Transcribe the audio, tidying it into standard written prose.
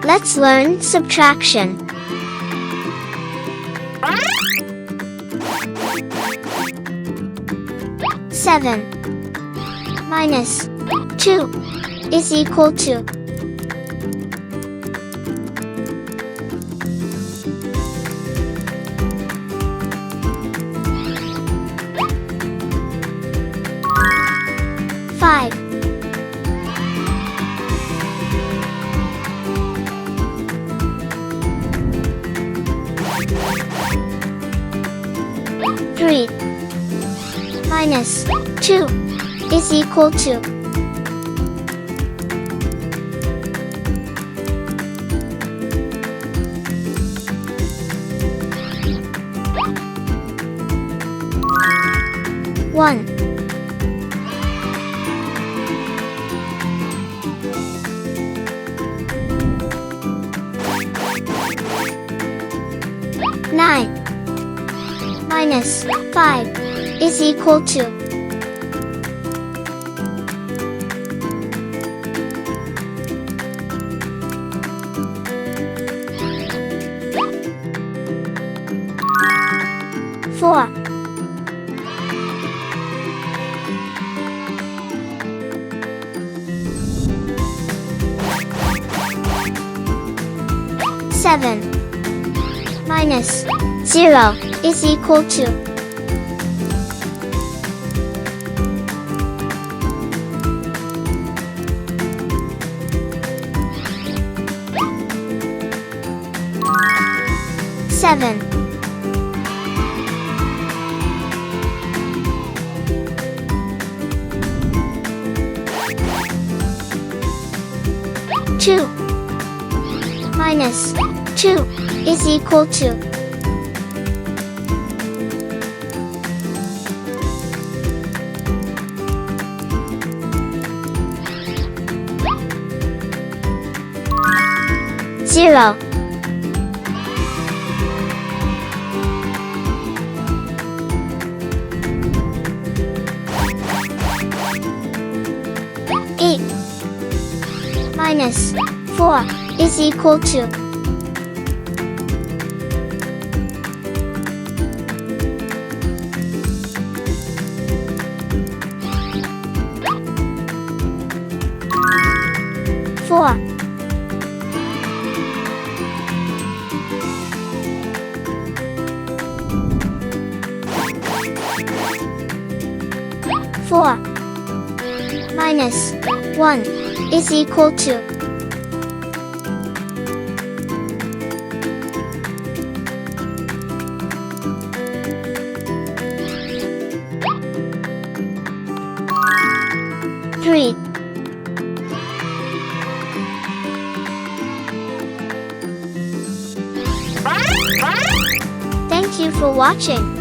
Let's learn subtraction. Seven minus 2 is equal to 5. 3 minus 2 is equal to 1. 9 minus 5 is equal to 4. 7 minus 0 is equal to 7. 2 minus 2 is equal to 0. 8 minus 4 is equal to 4. 4 minus 1 is equal to 3. Thank you for watching.